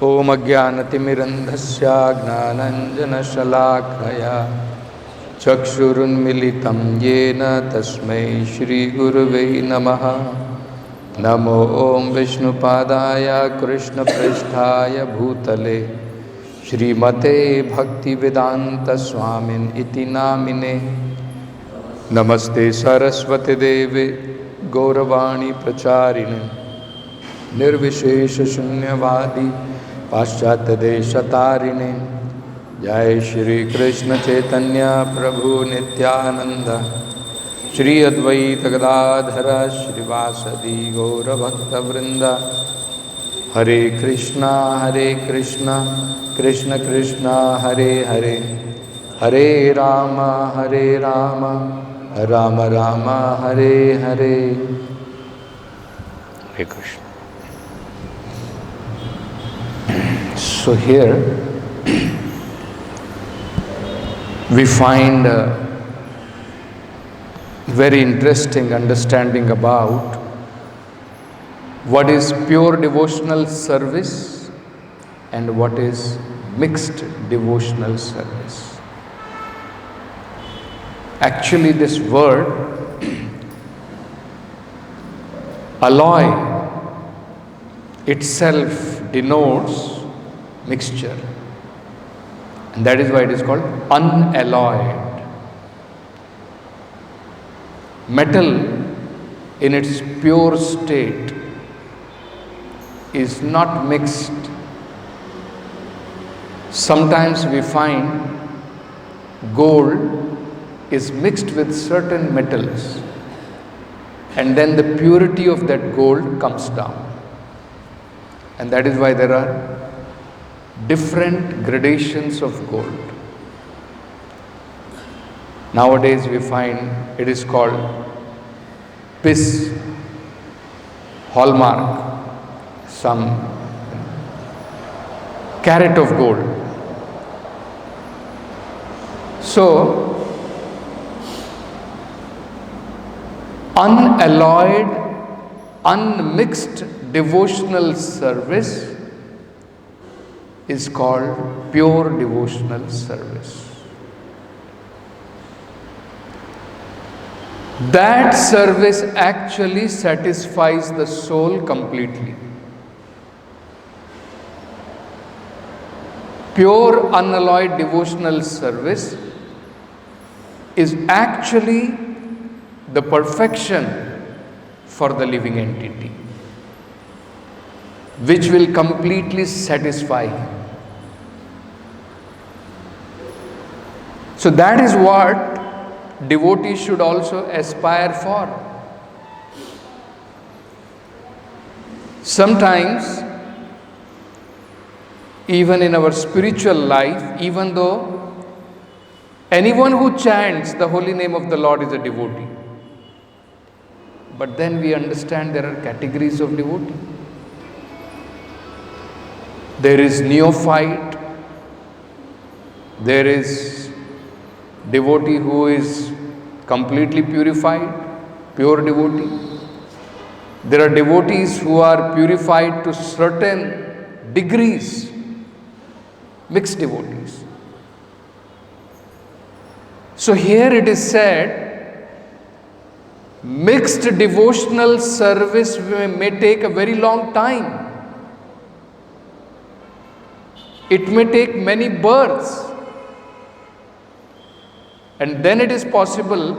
ओम अज्ञानतिमिरन्धस्य ज्ञानाञ्जनशलाकया चक्षुरुन्मिलितं येन तस्मै श्रीगुरुवे नमः। नमो ओं विष्णुपादाय कृष्णपृष्ठाय भूतले श्रीमते भक्तिवेदान्तस्वामिन् इति नामिने। नमस्ते सरस्वती देवे गौरवाणी प्रचारिणे निर्विशेष शून्यवादी पाश्चात्य देशतारिणे। जय श्री कृष्ण चैतन्य प्रभु नित्यानंद श्री अद्वैत गदाधर श्रीवासदि गौरभक्तवृंद। हरे कृष्णा कृष्ण कृष्ण हरे हरे, हरे राम राम राम हरे हरे। हरे Krishna. So here we find a very interesting understanding about what is pure devotional service and what is mixed devotional service. Actually, this word alloy itself denotes mixture, and that is why it is called unalloyed. Metal in its pure state is not mixed. Sometimes we find gold is mixed with certain metals, and then the purity of that gold comes down, and that is why there are different gradations of gold. Nowadays we find it is called PIS, hallmark, some carat of gold. So unalloyed, unmixed devotional service is called pure devotional service. That service actually satisfies the soul completely. Pure unalloyed devotional service is actually the perfection for the living entity, which will completely satisfy him. So that is what devotees should also aspire for. Sometimes, even in our spiritual life, even though anyone who chants the holy name of the Lord is a devotee, but then we understand there are categories of devotee. There is neophyte, there is devotee who is completely purified, pure devotee. There are devotees who are purified to certain degrees, mixed devotees. So here it is said, mixed devotional service may take a very long time. It may take many births, and then it is possible,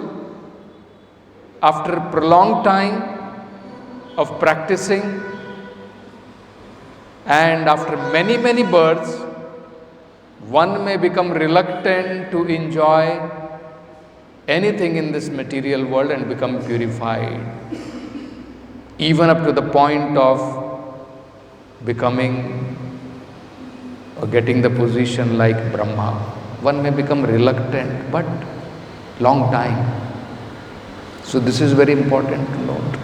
after a prolonged time of practicing and after many births, one may become reluctant to enjoy anything in this material world and become purified, even up to the point of becoming or getting the position like Brahma. One may become reluctant, but long time. So this is very important to note.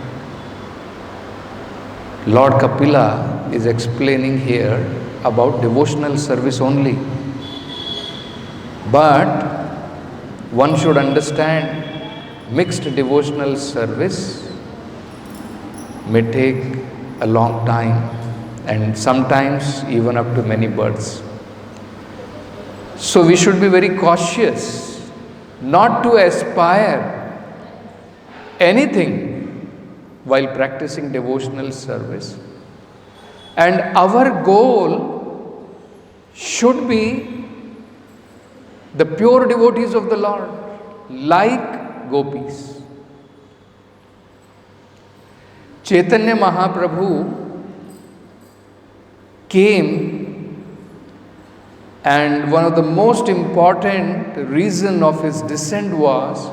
Lord Kapila is explaining here about devotional service only. But one should understand mixed devotional service may take a long time, and sometimes even up to many births. So we should be very cautious not to aspire anything while practicing devotional service. And our goal should be the pure devotees of the Lord, like gopis. Chaitanya Mahaprabhu came, and one of the most important reason of his descent was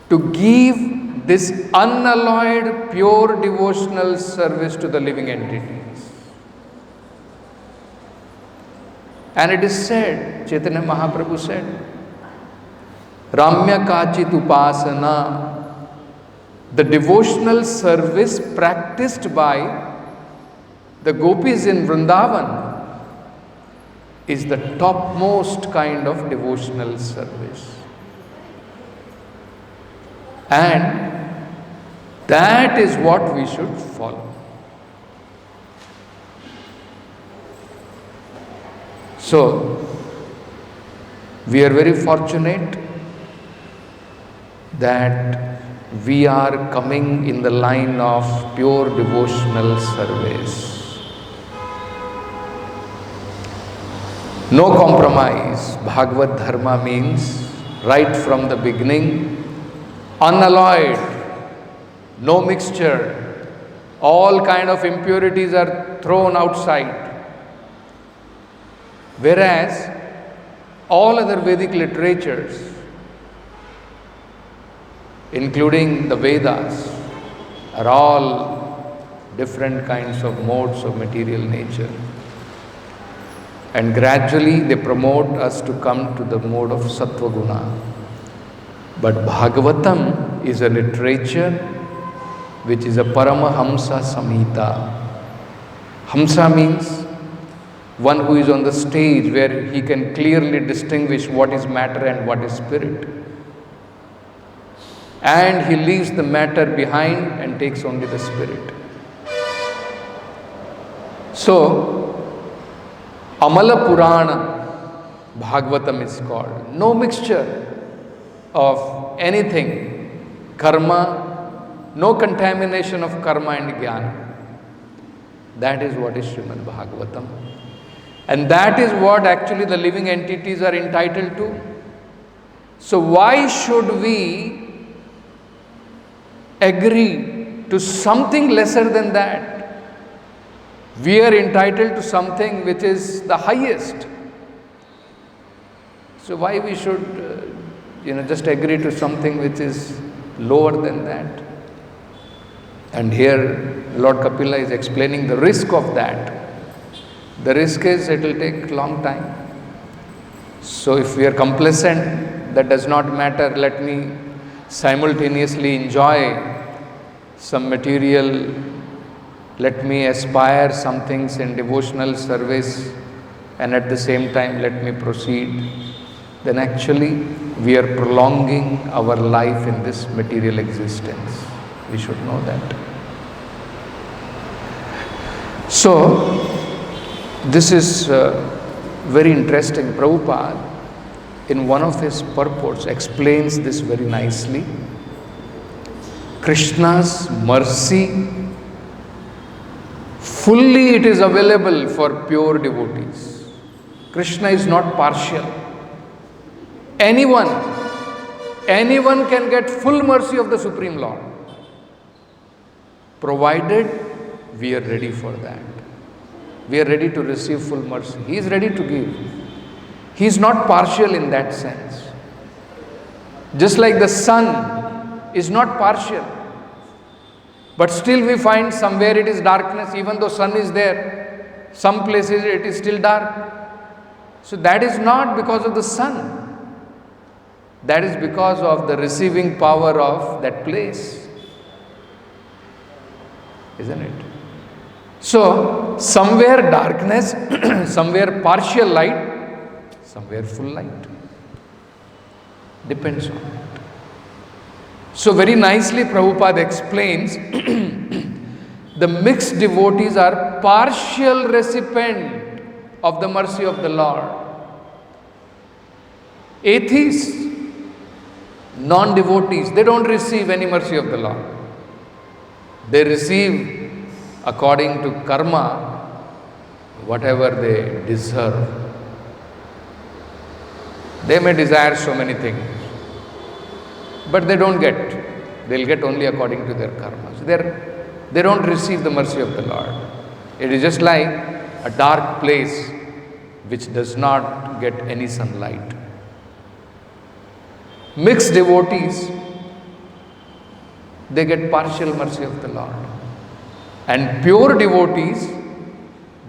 to give this unalloyed, pure devotional service to the living entities. And it is said, Chaitanya Mahaprabhu said, Ramya Kachit Upasana, the devotional service practiced by the gopis in Vrindavan is the topmost kind of devotional service. And that is what we should follow. So, we are very fortunate that we are coming in the line of pure devotional service. No compromise. Bhagavad Dharma means right from the beginning, unalloyed, no mixture, all kind of impurities are thrown outside. Whereas all other Vedic literatures, including the Vedas, are all different kinds of modes of material nature. And gradually they promote us to come to the mode of Sattva Guna. But Bhagavatam is a literature which is a Paramahamsa Samhita. Hamsa means one who is on the stage where he can clearly distinguish what is matter and what is spirit. And he leaves the matter behind and takes only the spirit. So, Amala Purana, Bhagavatam is called. No mixture of anything, karma, no contamination of karma and jnana. That is what is Srimad Bhagavatam. And that is what actually the living entities are entitled to. So why should we agree to something lesser than that? We are entitled to something which is the highest. So why we should just agree to something which is lower than that? And here Lord Kapila is explaining the risk of that. The risk is it will take long time. So if we are complacent, that does not matter. Let me simultaneously enjoy some material. Let me aspire some things in devotional service, and at the same time let me proceed. Then actually we are prolonging our life in this material existence. We should know that. So, this is very interesting. Prabhupada, in one of his purports, explains this very nicely. Krishna's mercy, fully it is available for pure devotees. Krishna is not partial. Anyone can get full mercy of the Supreme Lord, provided we are ready for that. We are ready to receive full mercy. He is ready to give. He is not partial in that sense. Just like the sun is not partial, but still we find somewhere it is darkness, even though sun is there. Some places it is still dark. So that is not because of the sun. That is because of the receiving power of that place. Isn't it? So, somewhere darkness, somewhere partial light, somewhere full light. Depends on it. So, very nicely Prabhupada explains The mixed devotees are partial recipient of the mercy of the Lord. Atheists, non-devotees, they don't receive any mercy of the Lord. They receive according to karma whatever they deserve. They may desire so many things, but they don't get. They'll get only according to their karma. So they don't receive the mercy of the Lord. It is just like a dark place which does not get any sunlight. Mixed devotees, they get partial mercy of the Lord. And pure devotees,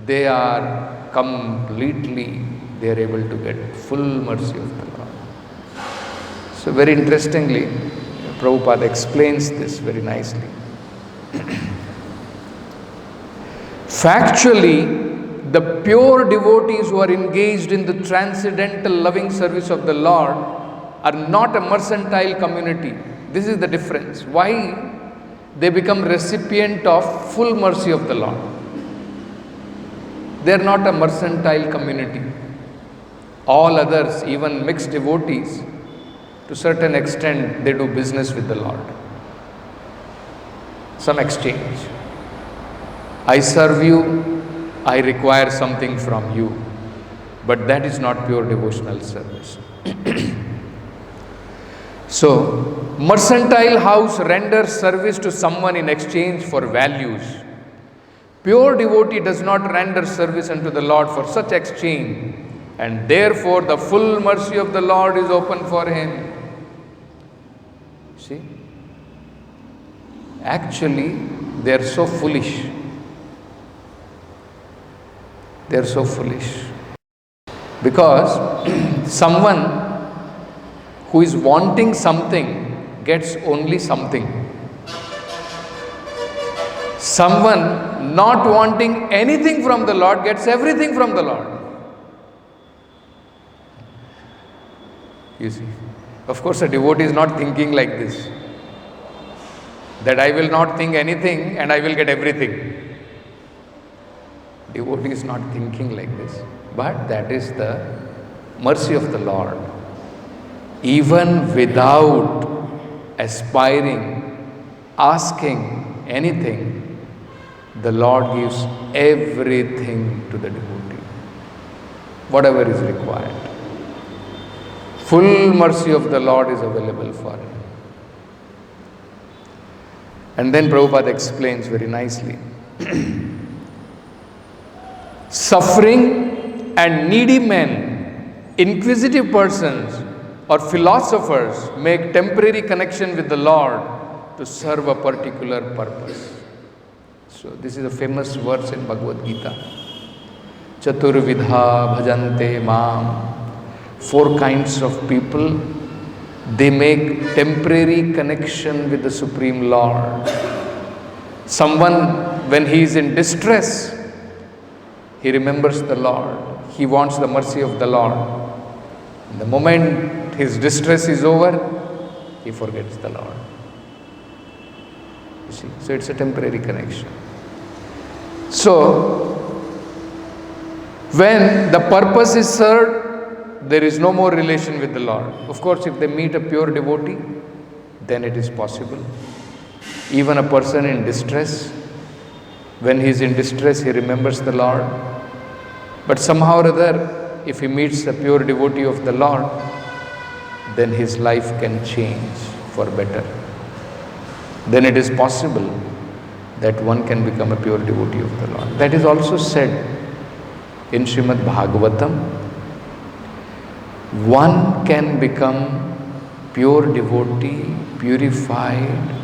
they are completely, they are able to get full mercy of the Lord. So very interestingly, Prabhupada explains this very nicely. Factually, the pure devotees who are engaged in the transcendental loving service of the Lord are not a mercantile community. This is the difference. Why? They become recipient of full mercy of the Lord. They are not a mercantile community. All others, even mixed devotees, to a certain extent, they do business with the Lord. Some exchange. I serve you, I require something from you. But that is not pure devotional service. So, mercantile house renders service to someone in exchange for values. Pure devotee does not render service unto the Lord for such exchange, and therefore the full mercy of the Lord is open for him. See? Actually, they are so foolish. They are so foolish. Because someone who is wanting something gets only something. Someone not wanting anything from the Lord gets everything from the Lord. You see, of course, a devotee is not thinking like this, that I will not think anything and I will get everything. Devotee is not thinking like this, but that is the mercy of the Lord. Even without aspiring, asking anything, the Lord gives everything to the devotee, whatever is required. Full mercy of the Lord is available for him. And then Prabhupada explains very nicely. Suffering and needy men, inquisitive persons, or philosophers make temporary connection with the Lord to serve a particular purpose. So this is a famous verse in Bhagavad Gita. Chaturvidha bhajante mam. 4 kinds of people, they make temporary connection with the Supreme Lord. Someone, when he is in distress, he remembers the Lord. He wants the mercy of the Lord. The moment his distress is over, he forgets the Lord. You see, so it's a temporary connection. So, when the purpose is served, there is no more relation with the Lord. Of course, if they meet a pure devotee, then it is possible. Even a person in distress, when he is in distress, he remembers the Lord. But somehow or other, if he meets a pure devotee of the Lord, then his life can change for better. Then it is possible that one can become a pure devotee of the Lord. That is also said in Srimad Bhagavatam. One can become pure devotee, purified,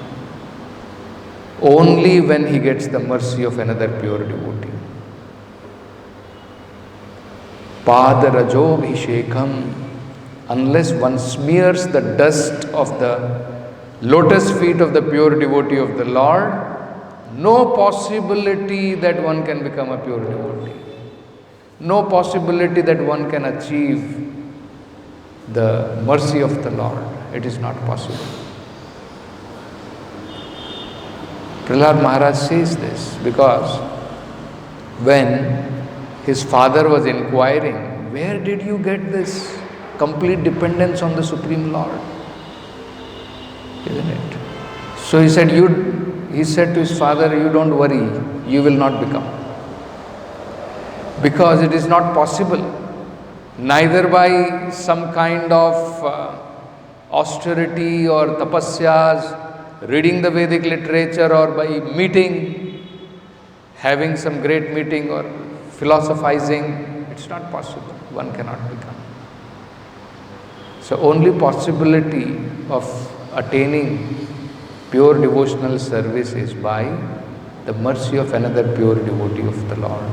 only when he gets the mercy of another pure devotee. Padarajobhishekam, unless one smears the dust of the lotus feet of the pure devotee of the Lord, no possibility that one can become a pure devotee. No possibility that one can achieve the mercy of the Lord. It is not possible. Prahlad Maharaj says this because when his father was inquiring, where did you get this complete dependence on the Supreme Lord? Isn't it? So he said to his father, you don't worry, you will not become. Because it is not possible, neither by some kind of austerity or tapasyas, reading the Vedic literature, or by meeting, having some great meeting or philosophizing. It's not possible. One cannot become. So only possibility of attaining pure devotional service is by the mercy of another pure devotee of the Lord.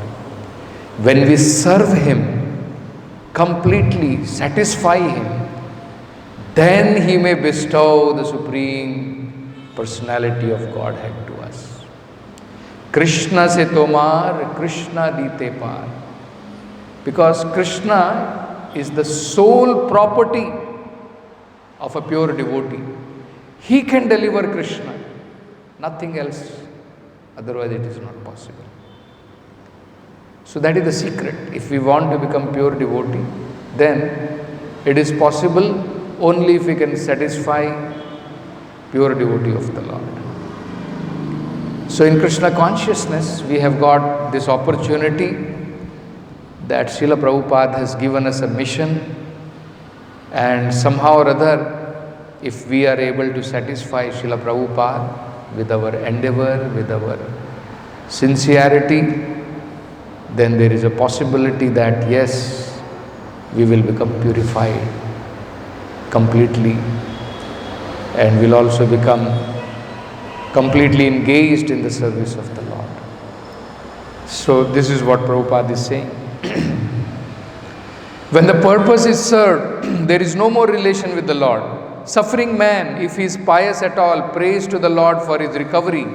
When we serve Him, completely satisfy Him, then He may bestow the Supreme Personality of Godhead to us. Krishna se tomar, Krishna dite par. Because Krishna is the sole property of a pure devotee. He can deliver Krishna, nothing else. Otherwise it is not possible. So that is the secret. If we want to become pure devotee, then it is possible only if we can satisfy pure devotee of the Lord. So in Krishna consciousness, we have got this opportunity that Srila Prabhupada has given us a mission, and somehow or other, if we are able to satisfy Srila Prabhupada with our endeavor, with our sincerity, then there is a possibility that yes, we will become purified completely, and will also become completely engaged in the service of the Lord. So this is what Prabhupada is saying. When the purpose is served, there is no more relation with the Lord. Suffering man, if he is pious at all, prays to the Lord for his recovery.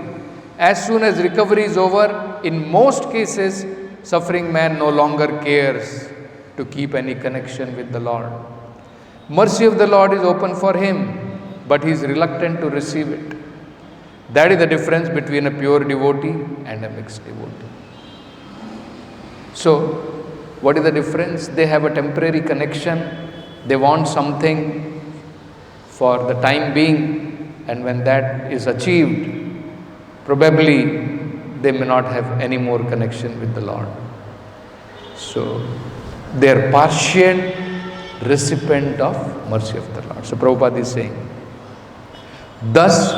As soon as recovery is over, in most cases, suffering man no longer cares to keep any connection with the Lord. Mercy of the Lord is open for him, but he is reluctant to receive it. That is the difference between a pure devotee and a mixed devotee. So, what is the difference? They have a temporary connection, they want something for the time being, and when that is achieved, probably they may not have any more connection with the Lord. So, they are partial recipient of mercy of the Lord. So, Prabhupada is saying, thus,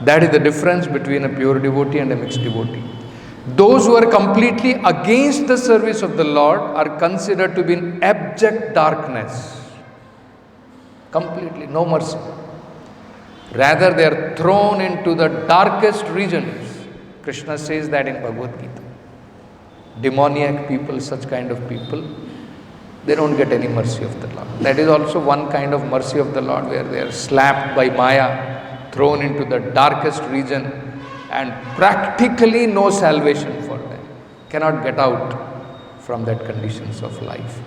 that is the difference between a pure devotee and a mixed devotee. Those who are completely against the service of the Lord are considered to be in abject darkness. Completely, no mercy. Rather, they are thrown into the darkest regions. Krishna says that in Bhagavad Gita. Demoniac people, such kind of people, they don't get any mercy of the Lord. That is also one kind of mercy of the Lord, where they are slapped by Maya, thrown into the darkest region, and practically no salvation for them. Cannot get out from that conditions of life.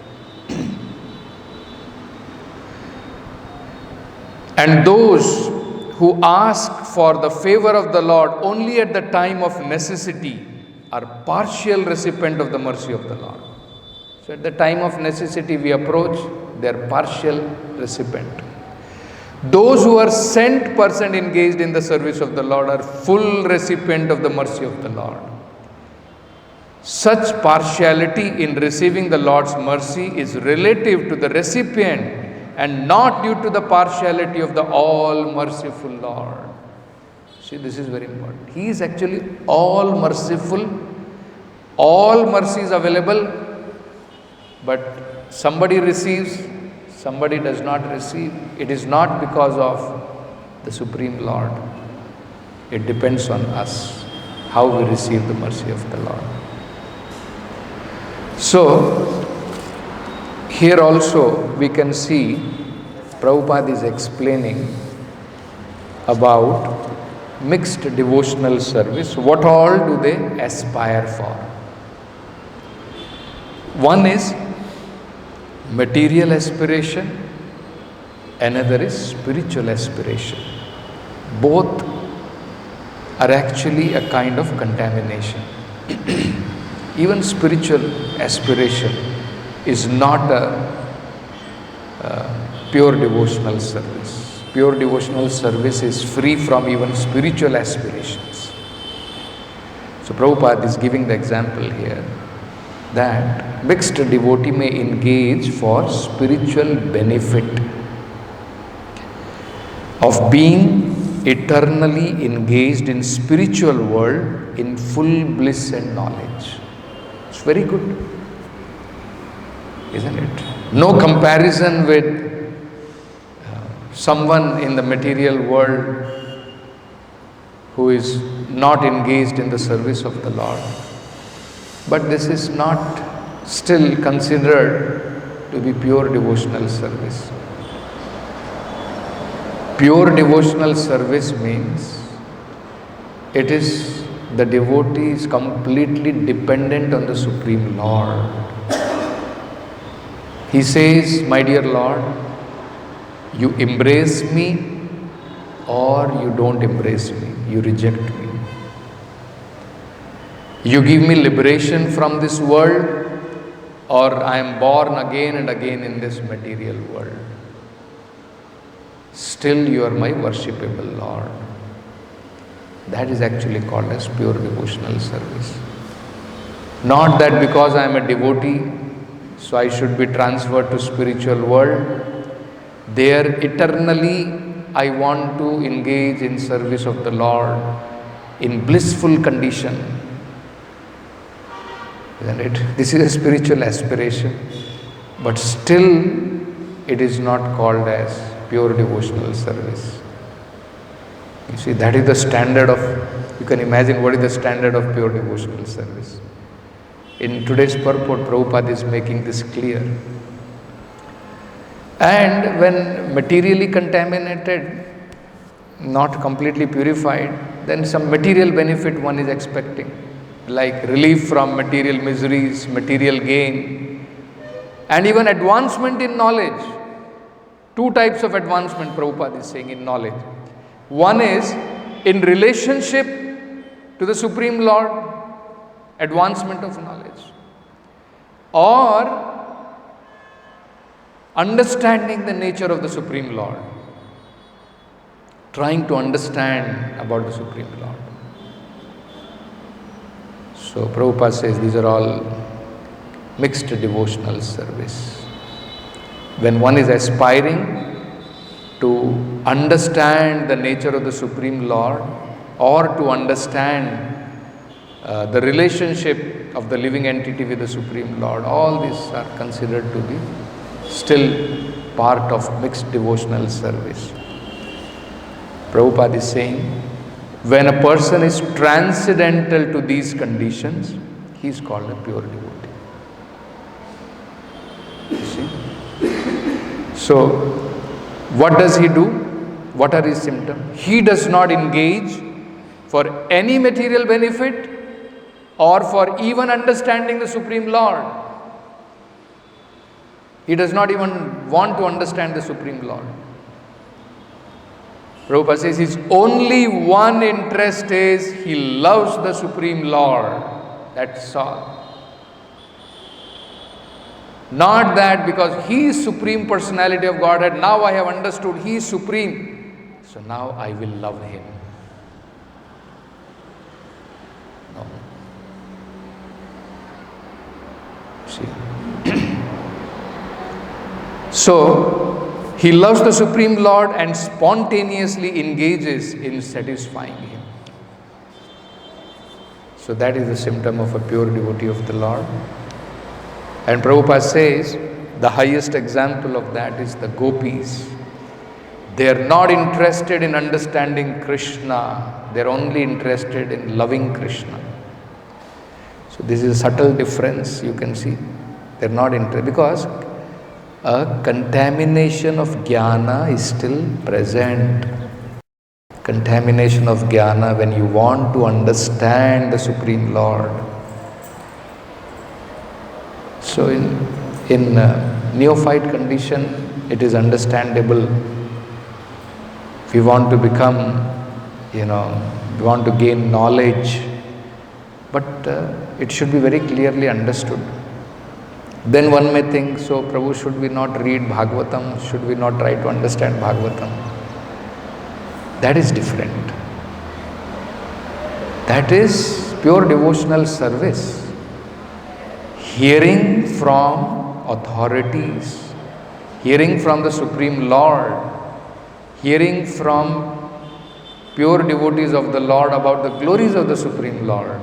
And those who ask for the favor of the Lord only at the time of necessity are partial recipient of the mercy of the Lord. So at the time of necessity we approach, they are partial recipient. Those who are cent percent engaged in the service of the Lord are full recipient of the mercy of the Lord. Such partiality in receiving the Lord's mercy is relative to the recipient and not due to the partiality of the all-merciful Lord. See, this is very important. He is actually all-merciful. All mercy is available, but somebody receives, somebody does not receive. It is not because of the Supreme Lord. It depends on us, how we receive the mercy of the Lord. So, here also we can see Prabhupada is explaining about mixed devotional service. What all do they aspire for? One is material aspiration, another is spiritual aspiration. Both are actually a kind of contamination. Even spiritual aspiration is not a pure devotional service. Pure devotional service is free from even spiritual aspirations. So Prabhupada is giving the example here that mixed devotee may engage for spiritual benefit of being eternally engaged in spiritual world in full bliss and knowledge. It's very good, isn't it? No comparison with someone in the material world who is not engaged in the service of the Lord. But this is not still considered to be pure devotional service. Pure devotional service means it is the devotee is completely dependent on the Supreme Lord. He says, my dear Lord, you embrace me or you don't embrace me, you reject me. You give me liberation from this world or I am born again and again in this material world. Still you are my worshipable Lord. That is actually called as pure devotional service. Not that because I am a devotee, so I should be transferred to spiritual world. There eternally I want to engage in service of the Lord in blissful condition. Isn't it? This is a spiritual aspiration, but still it is not called as pure devotional service. You see, that is the standard of, you can imagine what is the standard of pure devotional service. In today's purport, Prabhupada is making this clear. And when materially contaminated, not completely purified, then some material benefit one is expecting, like relief from material miseries, material gain, and even advancement in knowledge. Two types of advancement Prabhupada is saying in knowledge. One is in relationship to the Supreme Lord, advancement of knowledge, or understanding the nature of the Supreme Lord, trying to understand about the Supreme Lord. So Prabhupada says these are all mixed devotional service. When one is aspiring to understand the nature of the Supreme Lord or to understand the relationship of the living entity with the Supreme Lord, all these are considered to be still part of mixed devotional service. Prabhupada is saying, when a person is transcendental to these conditions, he is called a pure devotee. You see? So, what does he do? What are his symptoms? He does not engage for any material benefit or for even understanding the Supreme Lord. He does not even want to understand the Supreme Lord. Prabhupada says his only one interest is he loves the Supreme Lord. That's all. Not that because he is Supreme Personality of Godhead, now I have understood he is Supreme, so now I will love him. No. See. So, he loves the Supreme Lord and spontaneously engages in satisfying him. So that is the symptom of a pure devotee of the Lord. And Prabhupada says the highest example of that is the gopis. They are not interested in understanding Krishna, they are only interested in loving Krishna. So this is a subtle difference you can see. They are not interested because a contamination of jnana is still present. Contamination of jnana when you want to understand the Supreme Lord. So in neophyte condition, it is understandable. If we want to become, we want to gain knowledge, but it should be very clearly understood. Then one may think, so Prabhu, should we not read Bhagavatam? Should we not try to understand Bhagavatam? That is different. That is pure devotional service. Hearing from authorities, hearing from the Supreme Lord, hearing from pure devotees of the Lord about the glories of the Supreme Lord.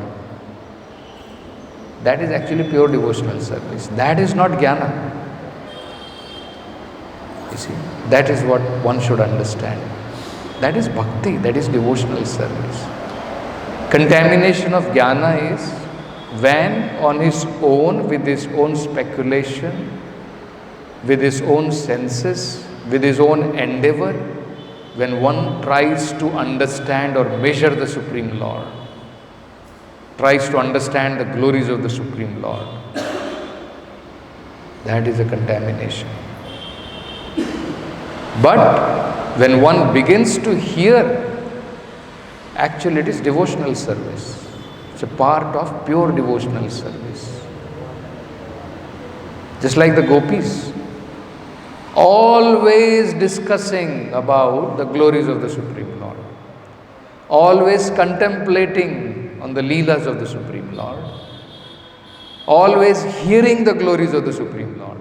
That is actually pure devotional service. That is not jnana. You see, that is what one should understand. That is bhakti, that is devotional service. Contamination of jnana is when on his own, with his own speculation, with his own senses, with his own endeavor, when one tries to understand or measure the Supreme Lord, tries to understand the glories of the Supreme Lord, that is a contamination. But when one begins to hear, actually it is devotional service. It's a part of pure devotional service. Just like the gopis, always discussing about the glories of the Supreme Lord, always contemplating on the leelas of the Supreme Lord, always hearing the glories of the Supreme Lord.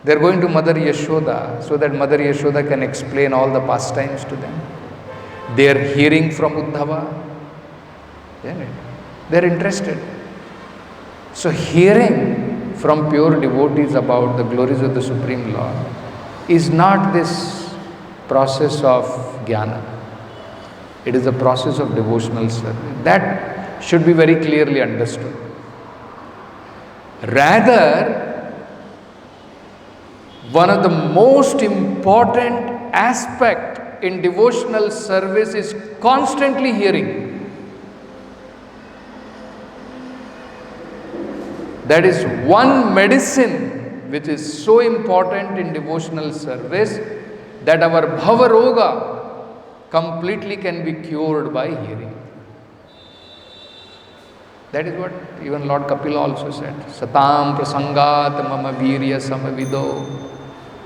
They are going to Mother Yashoda so that Mother Yashoda can explain all the pastimes to them. They are hearing from Uddhava. They are interested. So hearing from pure devotees about the glories of the Supreme Lord is not this process of jnana. It is a process of devotional service. That should be very clearly understood. Rather, one of the most important aspect in devotional service is constantly hearing. That is one medicine which is so important in devotional service, that our bhava roga completely can be cured by hearing. That is what even Lord Kapila also said. Satam prasangat mama virya samavido.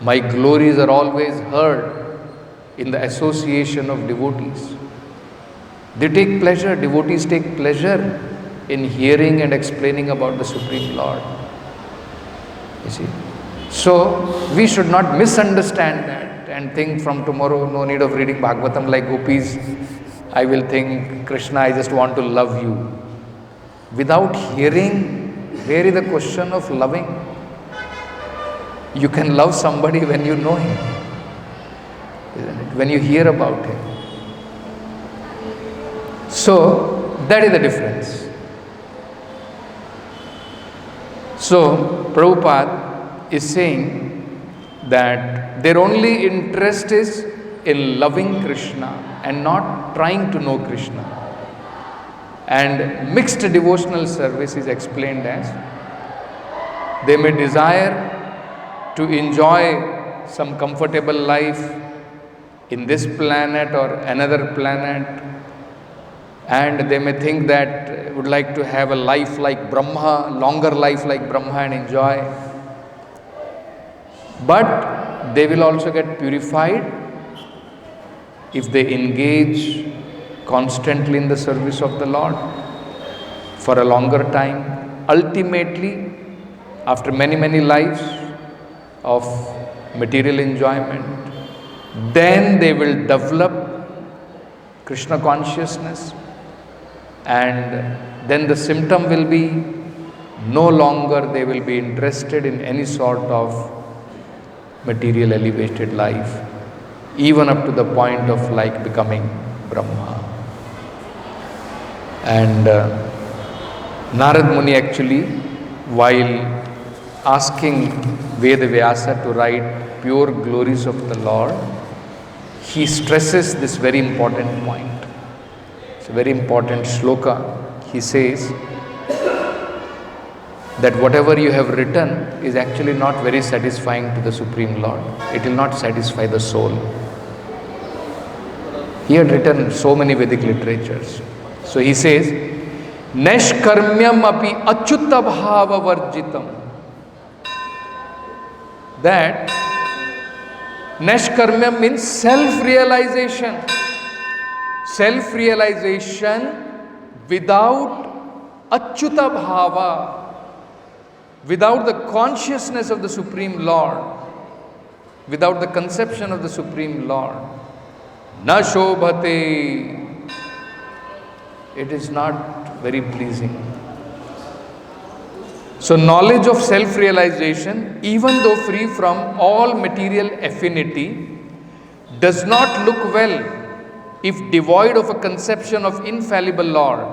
My glories are always heard in the association of devotees. They take pleasure, devotees take pleasure in hearing and explaining about the Supreme Lord. You see. So, we should not misunderstand that and think from tomorrow, no need of reading Bhagavatam like gopis. I will think, Krishna, I just want to love you. Without hearing, where is the question of loving? You can love somebody when you know him, isn't it? When you hear about him. So, that is the difference. So, Prabhupada is saying that their only interest is in loving Krishna and not trying to know Krishna. And mixed devotional service is explained as they may desire to enjoy some comfortable life in this planet or another planet, and they may think that would like to have a life like Brahma, longer life like Brahma and enjoy. But they will also get purified if they engage constantly in the service of the Lord for a longer time. Ultimately, after many lives of material enjoyment, then they will develop Krishna consciousness, and then the symptom will be no longer they will be interested in any sort of material elevated life, even up to the point of like becoming Brahma. And Narad Muni actually, while asking Vedavyasa to write pure glories of the Lord, he stresses this very important point. It's a very important shloka. He says that whatever you have written is actually not very satisfying to the Supreme Lord. It will not satisfy the soul. He had written so many Vedic literatures. So he says, Neshkarmyam api achyuta bhava varjitam. That Neshkarmyam means self-realization. Self-realization without achyuta bhava, without the consciousness of the Supreme Lord, without the conception of the Supreme Lord. Na shobhate. It is not very pleasing. So knowledge of self-realization, even though free from all material affinity, does not look well if devoid of a conception of infallible Lord.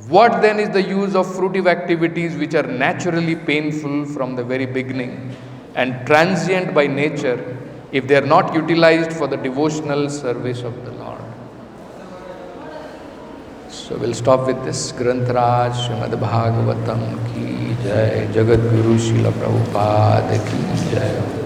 What then is the use of fruitive activities which are naturally painful from the very beginning and transient by nature if they are not utilized for the devotional service of the Lord? So we'll stop with this. Grantaraj Srimad Bhagavatam ki jai, Jagat Guru Srila Prabhupada ki jai.